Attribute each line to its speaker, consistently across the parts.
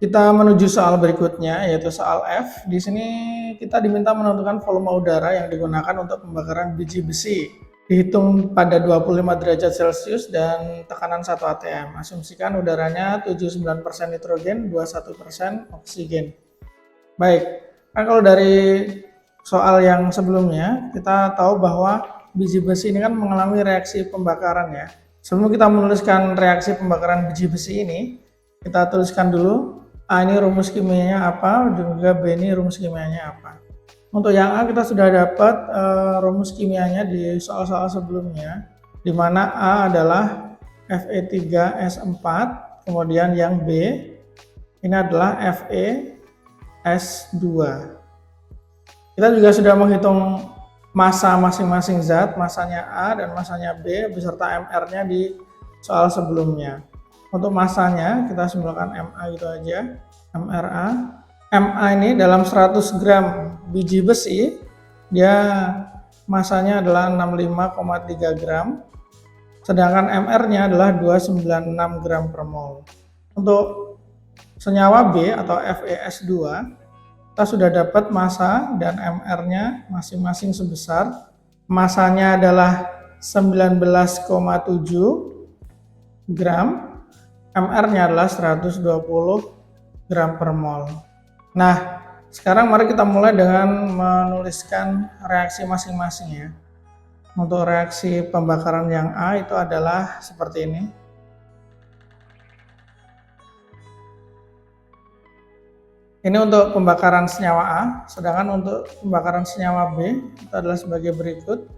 Speaker 1: Kita menuju soal berikutnya, yaitu soal F. Di sini kita diminta menentukan volume udara yang digunakan untuk pembakaran biji besi. Dihitung pada 25 derajat Celcius dan tekanan 1 atm. Asumsikan udaranya 79% nitrogen, 21% oksigen. Baik, kan kalau dari soal yang sebelumnya, kita tahu bahwa biji besi ini kan mengalami reaksi pembakaran ya. Sebelum kita menuliskan reaksi pembakaran biji besi ini, kita tuliskan dulu A ini rumus kimianya apa, juga B ini rumus kimianya apa. Untuk yang A kita sudah dapat rumus kimianya di soal-soal sebelumnya, di mana A adalah Fe3S4, kemudian yang B ini adalah FeS2. Kita juga sudah menghitung massa masing-masing zat, massanya A dan massanya B beserta MR-nya di soal sebelumnya. Untuk massanya kita simbolkan MA gitu aja, MRA. MA ini dalam 100 gram biji besi, dia massanya adalah 65,3 gram, sedangkan MR-nya adalah 296 gram per mol. Untuk senyawa B atau FeS2, kita sudah dapat massa dan MR-nya masing-masing sebesar, massanya adalah 19,7 gram, MR-nya adalah 120 gram per mol. Nah, sekarang mari kita mulai dengan menuliskan reaksi masing-masing ya. Untuk reaksi pembakaran yang A itu adalah seperti ini. Ini untuk pembakaran senyawa A, sedangkan untuk pembakaran senyawa B itu adalah sebagai berikut.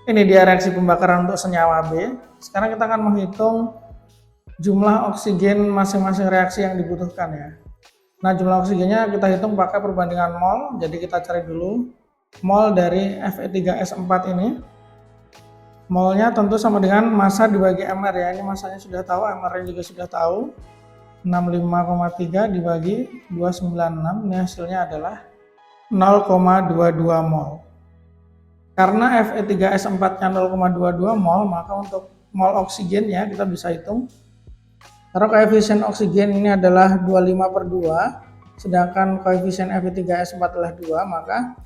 Speaker 1: Ini dia reaksi pembakaran untuk senyawa B. Sekarang kita akan menghitung jumlah oksigen masing-masing reaksi yang dibutuhkan ya. Nah, jumlah oksigennya kita hitung pakai perbandingan mol. Jadi kita cari dulu mol dari Fe3S4 ini. Molnya tentu sama dengan massa dibagi MR ya. Ini massanya sudah tahu, MR-nya juga sudah tahu. 65,3 dibagi 296, ini hasilnya adalah 0,22 mol. Karena Fe3S4-nya 0,22 mol, maka untuk mol oksigennya kita bisa hitung. Karena koefisien oksigen ini adalah 25/2, sedangkan koefisien Fe3S4 adalah 2, maka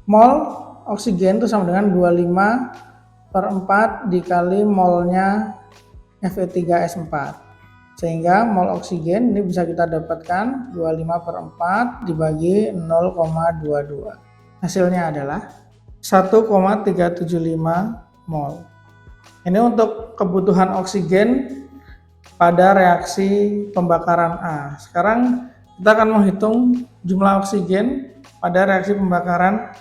Speaker 1: mol oksigen itu sama dengan 25/4 dikali molnya Fe3S4. Sehingga mol oksigen ini bisa kita dapatkan 25/4 dibagi 0,22. Hasilnya adalah 1,375 mol. Ini untuk kebutuhan oksigen pada reaksi pembakaran A. Sekarang kita akan menghitung jumlah oksigen pada reaksi pembakaran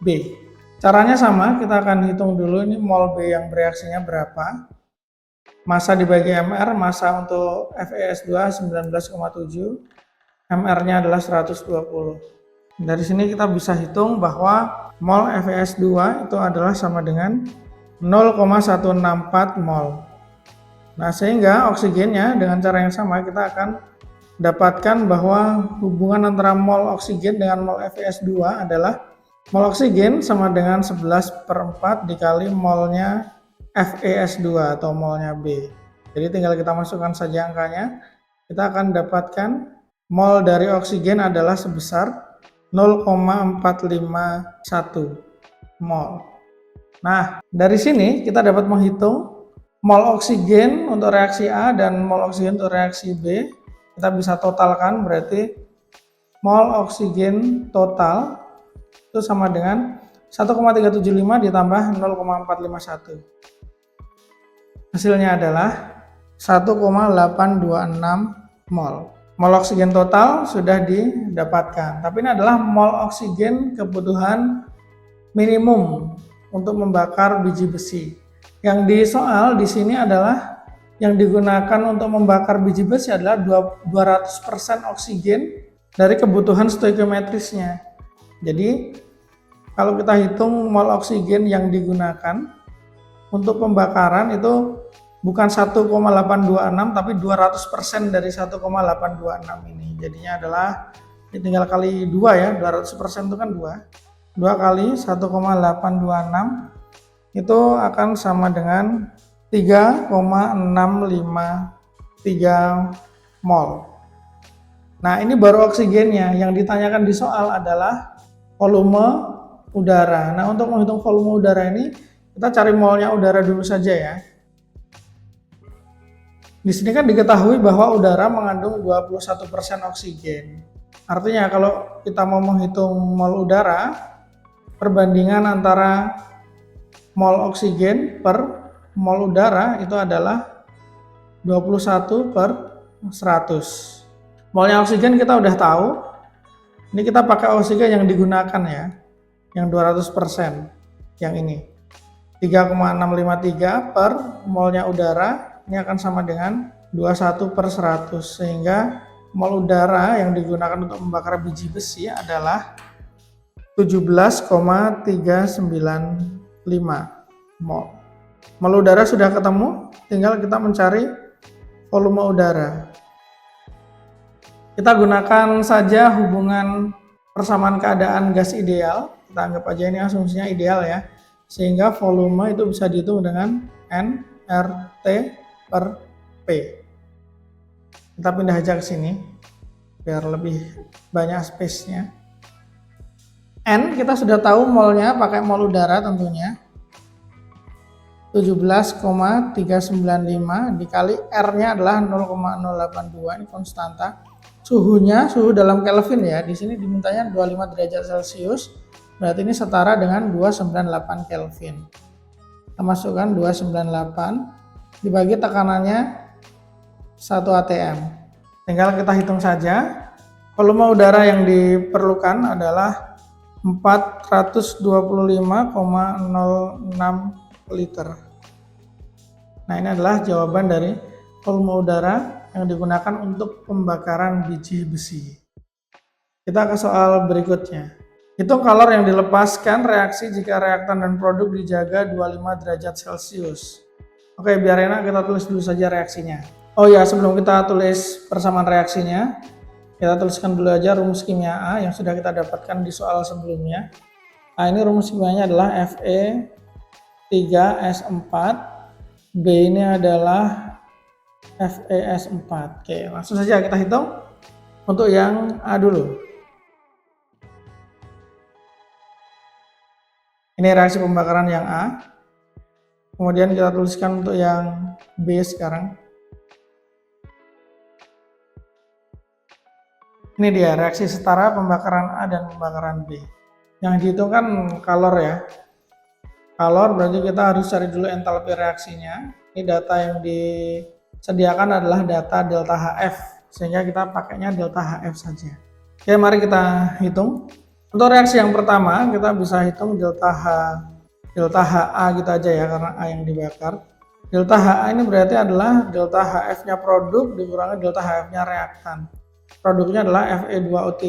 Speaker 1: B. Caranya sama, kita akan hitung dulu ini mol B yang bereaksinya berapa. Massa dibagi MR, massa untuk FeS2 19,7, MR-nya adalah 120. Dari sini kita bisa hitung bahwa mol FeS2 itu adalah sama dengan 0,164 mol. Nah, sehingga oksigennya dengan cara yang sama kita akan dapatkan bahwa hubungan antara mol oksigen dengan mol FeS2 adalah mol oksigen sama dengan 11/4 dikali molnya FeS2 atau molnya B. Jadi tinggal kita masukkan saja angkanya. Kita akan dapatkan mol dari oksigen adalah sebesar 0,451 mol. Nah, dari sini kita dapat menghitung mol oksigen untuk reaksi A dan mol oksigen untuk reaksi B. Kita bisa totalkan, berarti mol oksigen total itu sama dengan 1,375 ditambah 0,451. Hasilnya adalah 1,826 mol. Mol oksigen total sudah didapatkan, tapi ini adalah mol oksigen kebutuhan minimum untuk membakar biji besi. Yang di soal di sini adalah yang digunakan untuk membakar biji besi adalah 200% oksigen dari kebutuhan stoikiometrisnya. Jadi kalau kita hitung mol oksigen yang digunakan untuk pembakaran itu bukan 1,826 tapi 200% dari 1,826 ini. Jadinya adalah ini tinggal kali 2 ya, 200% itu kan 2. 2 kali 1,826 itu akan sama dengan 3,653 mol. Nah, ini baru oksigennya. Yang ditanyakan di soal adalah volume udara. Nah, untuk menghitung volume udara ini, kita cari molnya udara dulu saja ya. Di sini kan diketahui bahwa udara mengandung 21% oksigen. Artinya kalau kita mau menghitung mol udara, perbandingan antara mol oksigen per mol udara itu adalah 21 per 100. Molnya oksigen kita udah tahu. Ini kita pakai oksigen yang digunakan ya, yang 200%, yang ini. 3,653 per molnya udara, ini akan sama dengan 21 per 100, sehingga mol udara yang digunakan untuk membakar biji besi adalah 17,395 mol. Mol udara sudah ketemu, tinggal kita mencari volume udara. Kita gunakan saja hubungan persamaan keadaan gas ideal. Kita anggap aja ini asumsinya ideal ya. Sehingga volume itu bisa dihitung dengan nRT per P. Kita pindah aja ke sini biar lebih banyak space-nya. N kita sudah tahu molnya pakai mol udara tentunya. 17,395 dikali R-nya adalah 0,082, ini konstanta. Suhunya suhu dalam Kelvin ya. Di sini dimintanya 25 derajat Celcius. Berarti ini setara dengan 298 Kelvin. Kita masukkan 298 dibagi tekanannya 1 atm. Tinggal kita hitung saja. Volume udara yang diperlukan adalah 425,06 liter. Nah, ini adalah jawaban dari volume udara yang digunakan untuk pembakaran biji besi. Kita ke soal berikutnya. Hitung kalor yang dilepaskan reaksi jika reaktan dan produk dijaga 25 derajat Celcius. Oke, biar enak kita tulis dulu saja reaksinya. Oh ya, sebelum kita tulis persamaan reaksinya, kita tuliskan dulu aja rumus kimia A yang sudah kita dapatkan di soal sebelumnya. Nah, ini rumus kimianya adalah Fe3S4, B ini adalah FeS4. Oke, langsung saja kita hitung untuk yang A dulu. Ini reaksi pembakaran yang A. Kemudian kita tuliskan untuk yang B sekarang. Ini dia reaksi setara pembakaran A dan pembakaran B. Yang dihitung kan kalor ya. Kalor berarti kita harus cari dulu entalpi reaksinya. Ini data yang disediakan adalah data delta HF, sehingga kita pakainya delta HF saja. Oke, mari kita hitung. Untuk reaksi yang pertama kita bisa hitung delta HA gitu aja ya, karena A yang dibakar. Delta HA ini berarti adalah delta HF-nya produk dikurangi delta HF-nya reaktan. Produknya adalah Fe2O3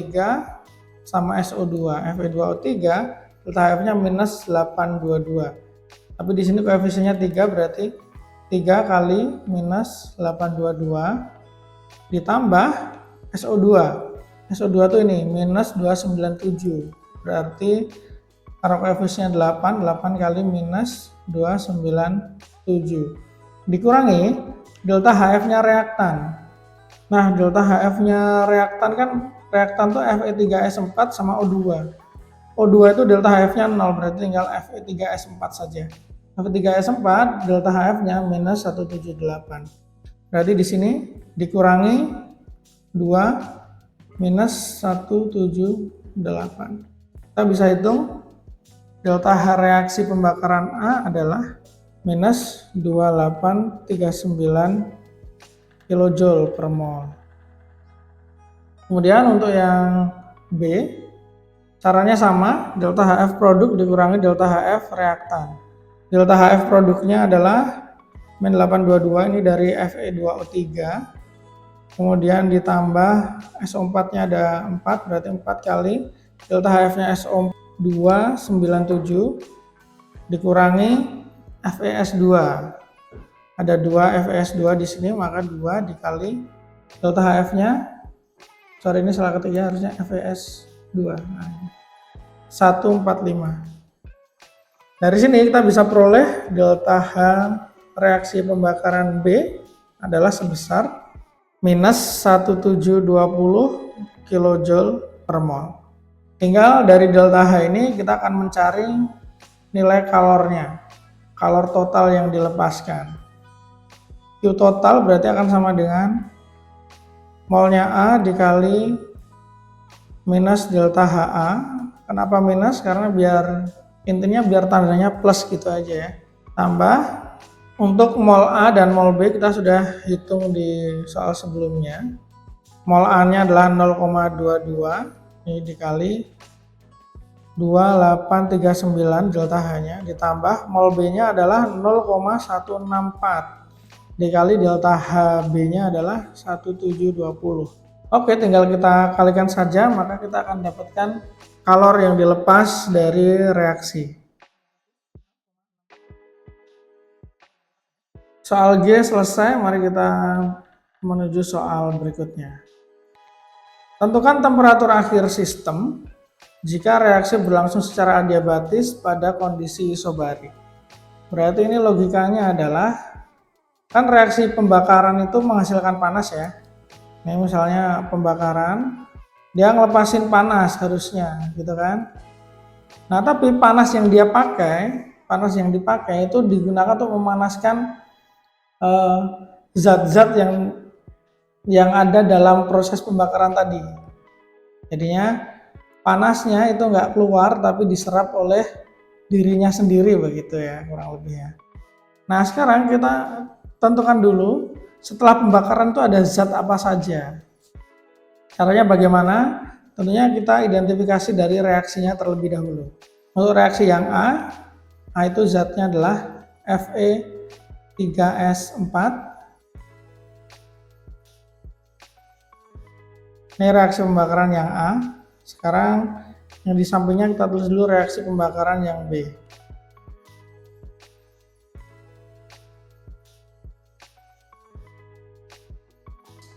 Speaker 1: sama SO2. Fe2O3 delta HF-nya minus 822. Tapi di sini koefisiennya 3, berarti 3 kali minus 822 ditambah SO2. SO2 tuh ini minus 297. Berarti karena koefisiennya 8 kali minus 297 dikurangi delta HF-nya reaktan. Nah, delta HF-nya reaktan kan, reaktan tuh Fe3S4 sama O2. O2 itu delta HF-nya 0, berarti tinggal Fe3S4 saja. Fe3S4 delta HF-nya minus 178. Berarti di sini dikurangi 2 minus 178. Kita bisa hitung delta H reaksi pembakaran A adalah minus 2839 kJ per mol. Kemudian untuk yang B, caranya sama, delta HF produk dikurangi delta HF reaktan. Delta HF produknya adalah min 822, ini dari Fe2O3. Kemudian ditambah SO4-nya ada 4, berarti 4 kali delta HF-nya SO2 97 dikurangi FeS2. Ada 2 FeS2 di sini, maka 2 dikali delta HF-nya, sorry ini salah ketik ya, harusnya FeS2. Nah, 145. Dari sini kita bisa peroleh delta H reaksi pembakaran B adalah sebesar minus 1720 kJ per mol. Tinggal dari delta H ini kita akan mencari nilai kalornya, kalor total yang dilepaskan. Q total berarti akan sama dengan molnya A dikali minus delta HA. Kenapa minus? Karena intinya biar tandanya plus gitu aja ya. Tambah untuk mol A dan mol B kita sudah hitung di soal sebelumnya. Mol A-nya adalah 0,22 ini dikali 2839 delta H-nya, ditambah mol B-nya adalah 0,164 dikali delta HB-nya adalah 1720. Oke, tinggal kita kalikan saja, maka kita akan dapatkan kalor yang dilepas dari reaksi. Soal G selesai, mari kita menuju soal berikutnya. Tentukan temperatur akhir sistem jika reaksi berlangsung secara adiabatis pada kondisi isobarik. Berarti ini logikanya adalah kan reaksi pembakaran itu menghasilkan panas ya. Ini misalnya pembakaran, dia ngelepasin panas harusnya gitu kan. Nah tapi panas yang dipakai itu digunakan untuk memanaskan zat-zat yang ada dalam proses pembakaran tadi. Jadinya panasnya itu nggak keluar tapi diserap oleh dirinya sendiri begitu ya kurang lebihnya. Nah sekarang kita tentukan dulu setelah pembakaran itu ada zat apa saja. Caranya bagaimana? Tentunya kita identifikasi dari reaksinya terlebih dahulu. Untuk reaksi yang A itu zatnya adalah Fe3S4. Ini reaksi pembakaran yang A. Sekarang yang di sampingnya kita tulis dulu reaksi pembakaran yang B.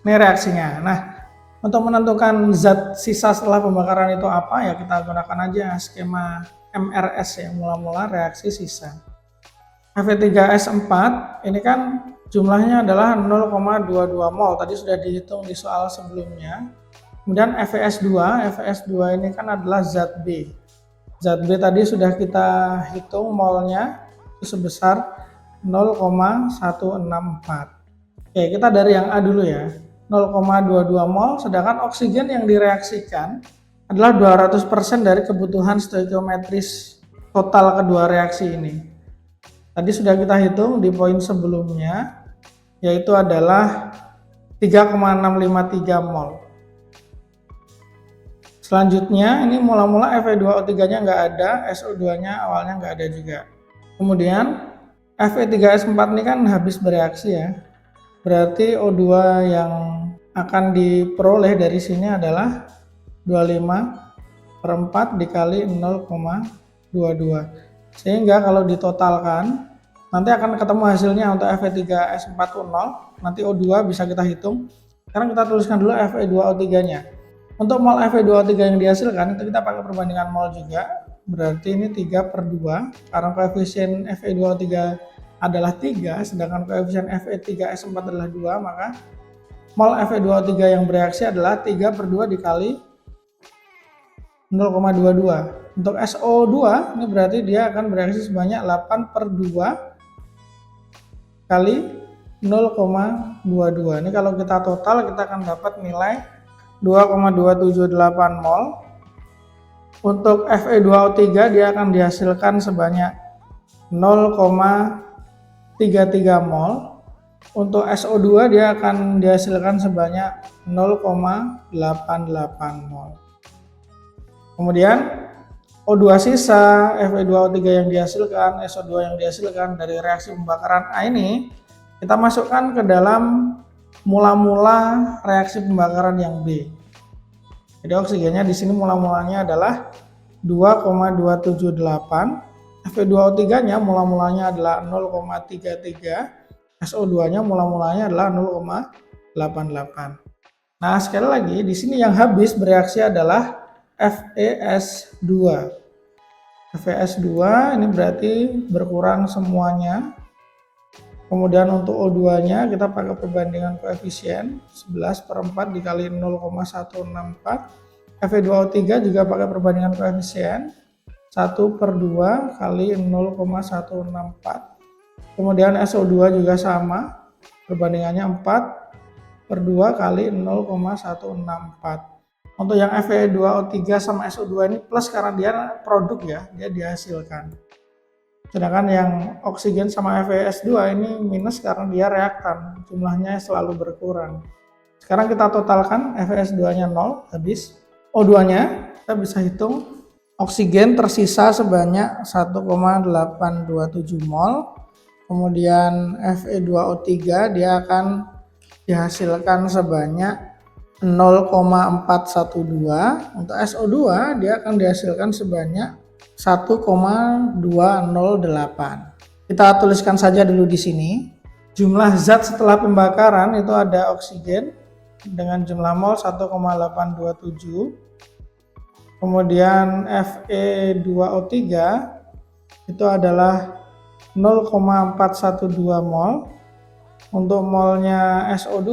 Speaker 1: Ini reaksinya. Nah, untuk menentukan zat sisa setelah pembakaran itu apa, ya kita gunakan aja skema MRS ya, mula-mula reaksi sisa. Fe3S4 ini kan jumlahnya adalah 0,22 mol, tadi sudah dihitung di soal sebelumnya. Kemudian FeS2 ini kan adalah zat B. Zat B tadi sudah kita hitung molnya itu sebesar 0,164. Oke, kita dari yang A dulu ya. 0,22 mol, sedangkan oksigen yang direaksikan adalah 200% dari kebutuhan stoikiometris total kedua reaksi ini. Tadi sudah kita hitung di poin sebelumnya, yaitu adalah 3,653 mol. Selanjutnya, ini mula-mula Fe2O3-nya nggak ada, SO2-nya awalnya nggak ada juga. Kemudian, Fe3S4 ini kan habis bereaksi ya. Berarti O2 yang akan diperoleh dari sini adalah 25/4 dikali 0,22. Sehingga kalau ditotalkan, nanti akan ketemu hasilnya untuk Fe3S4 itu 0. Nanti O2 bisa kita hitung. Sekarang kita tuliskan dulu Fe2O3-nya. Untuk mol Fe2O3 yang dihasilkan, itu kita pakai perbandingan mol juga. Berarti ini 3/2, karena koefisien Fe2O3 adalah 3, sedangkan koefisien Fe3S4 adalah 2, maka mol Fe2O3 yang bereaksi adalah 3/2 dikali 0,22. Untuk SO2 ini berarti dia akan bereaksi sebanyak 8/2 kali 0,22. Ini kalau kita total kita akan dapat nilai 2,278 mol. Untuk Fe2O3 dia akan dihasilkan sebanyak 0,33 mol. Untuk SO2 dia akan dihasilkan sebanyak 0,88 mol. Kemudian O2 sisa, Fe2O3 yang dihasilkan, SO2 yang dihasilkan dari reaksi pembakaran A ini kita masukkan ke dalam mula-mula reaksi pembakaran yang B. Jadi oksigennya di sini mula-mulanya adalah 2,278. Fe2O3-nya mula-mulanya adalah 0,33, SO2-nya mula-mulanya adalah 0,88. Nah, sekali lagi di sini yang habis bereaksi adalah FeS2. FeS2 ini berarti berkurang semuanya. Kemudian untuk O2-nya kita pakai perbandingan koefisien 11/4 dikali 0,164. Fe2O3 juga pakai perbandingan koefisien 1/2 kali 0,164. Kemudian SO2 juga sama, perbandingannya 4/2 kali 0,164. Untuk yang Fe2O3 sama SO2 ini plus karena dia produk ya, dia dihasilkan. Sedangkan yang oksigen sama FeS2 ini minus karena dia reaktan, jumlahnya selalu berkurang. Sekarang kita totalkan, FeS2-nya 0, habis. O2-nya kita bisa hitung, oksigen tersisa sebanyak 1,827 mol. Kemudian Fe2O3 dia akan dihasilkan sebanyak 0,412. Untuk SO2 dia akan dihasilkan sebanyak 1,208. Kita tuliskan saja dulu di sini. Jumlah zat setelah pembakaran itu ada oksigen dengan jumlah mol 1,827. Kemudian Fe2O3 itu adalah 0,412 mol. Untuk molnya SO2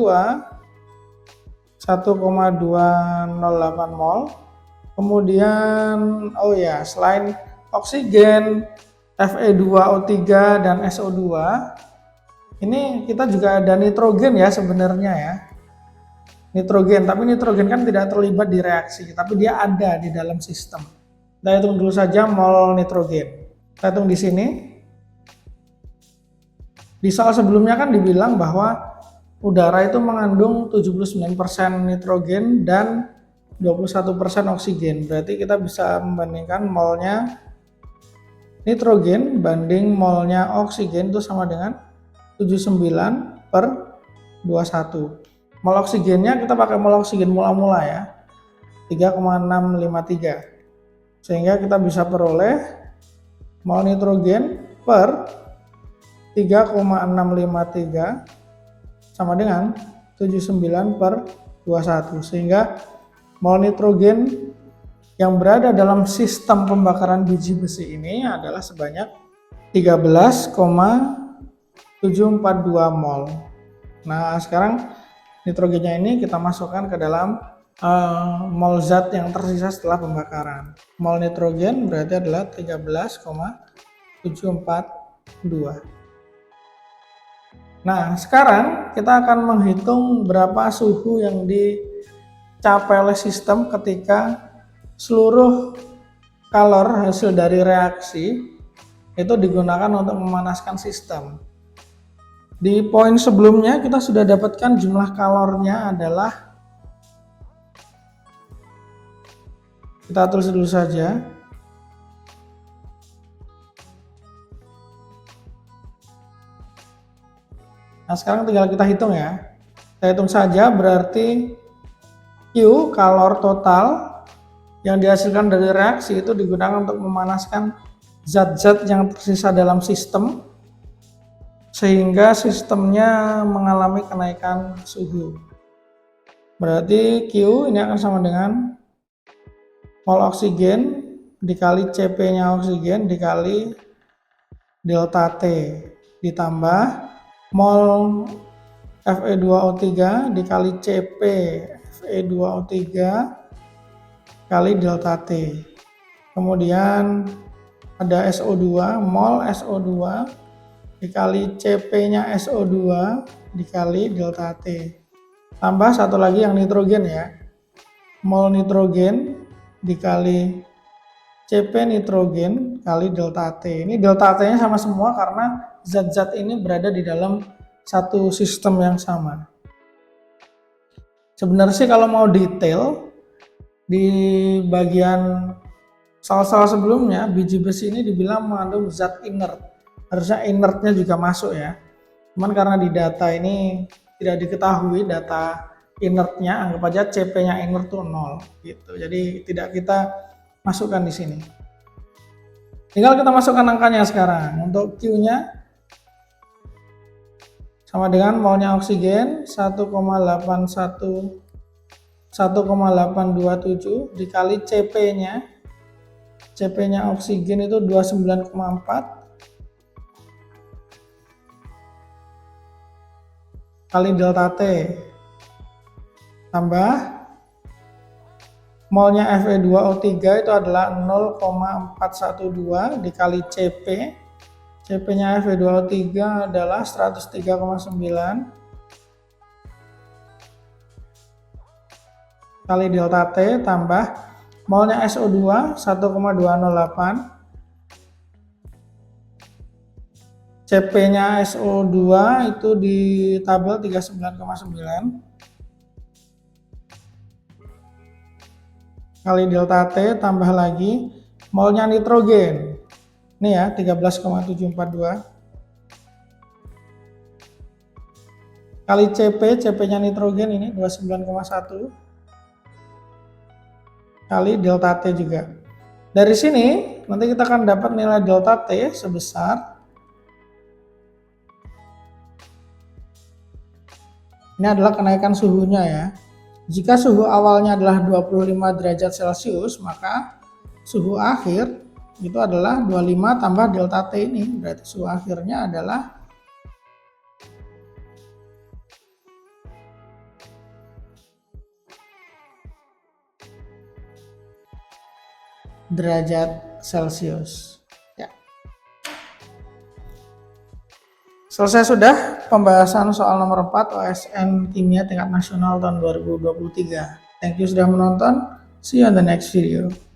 Speaker 1: 1,208 mol. Kemudian selain oksigen, Fe2O3 dan SO2, ini kita juga ada nitrogen ya sebenarnya ya. Nitrogen, tapi nitrogen kan tidak terlibat di reaksi, tapi dia ada di dalam sistem. Kita hitung dulu saja mol nitrogen. Kita hitung di sini. Di soal sebelumnya kan dibilang bahwa udara itu mengandung 79% nitrogen dan 21% oksigen. Berarti kita bisa membandingkan molnya nitrogen banding molnya oksigen itu sama dengan 79/21. Mol oksigennya kita pakai mol oksigen mula-mula ya, 3,653. Sehingga kita bisa peroleh mol nitrogen per 3,653 sama dengan 79/21. Sehingga mol nitrogen yang berada dalam sistem pembakaran biji besi ini adalah sebanyak 13,742 mol. Nah, sekarang nitrogennya ini kita masukkan ke dalam mol zat yang tersisa setelah pembakaran. Mol nitrogen berarti adalah 13,742. Nah, sekarang kita akan menghitung berapa suhu yang dicapai oleh sistem ketika seluruh kalor hasil dari reaksi itu digunakan untuk memanaskan sistem. Di poin sebelumnya kita sudah dapatkan jumlah kalornya adalah, kita tulis dulu saja. Nah, sekarang tinggal kita hitung ya. Kita hitung saja, berarti Q kalor total yang dihasilkan dari reaksi itu digunakan untuk memanaskan zat-zat yang tersisa dalam sistem sehingga sistemnya mengalami kenaikan suhu. Berarti Q ini akan sama dengan mol oksigen dikali Cp-nya oksigen dikali delta T ditambah mol Fe2O3 dikali Cp Fe2O3 kali delta T. Kemudian ada SO2, mol SO2 dikali Cp-nya SO2 dikali delta T. Tambah satu lagi yang nitrogen ya. Mol nitrogen dikali Cp nitrogen kali delta T. Ini delta T-nya sama semua karena zat-zat ini berada di dalam satu sistem yang sama. Sebenarnya sih kalau mau detail, di bagian soal-soal sebelumnya biji besi ini dibilang mengandung zat inert. Harusnya inertnya juga masuk ya. Cuman karena di data ini tidak diketahui data inertnya, anggap aja Cp-nya inert itu 0 gitu. Jadi tidak kita masukkan di sini. Tinggal kita masukkan angkanya sekarang. Untuk Q-nya sama dengan molnya oksigen 1,827 dikali Cp-nya. Cp-nya oksigen itu 29,4 kali delta T tambah molnya Fe2O3 itu adalah 0,412 dikali Cp. Cp-nya Fe2O3 adalah 103,9 kali delta T tambah molnya SO2 1,208. Cp-nya SO2 itu di tabel 39,9 kali delta T tambah lagi molnya nitrogen. Ini ya 13,742 kali Cp, Cp-nya nitrogen ini 29,1 kali delta T juga. Dari sini nanti kita akan dapat nilai delta T sebesar, ini adalah kenaikan suhunya ya. Jika suhu awalnya adalah 25 derajat Celcius, maka suhu akhir itu adalah 25 tambah delta T ini. Berarti suhu akhirnya adalah derajat Celcius. Ya. Selesai sudah pembahasan soal nomor 4 OSN Kimia tingkat nasional tahun 2023. Thank you sudah menonton. See you on the next video.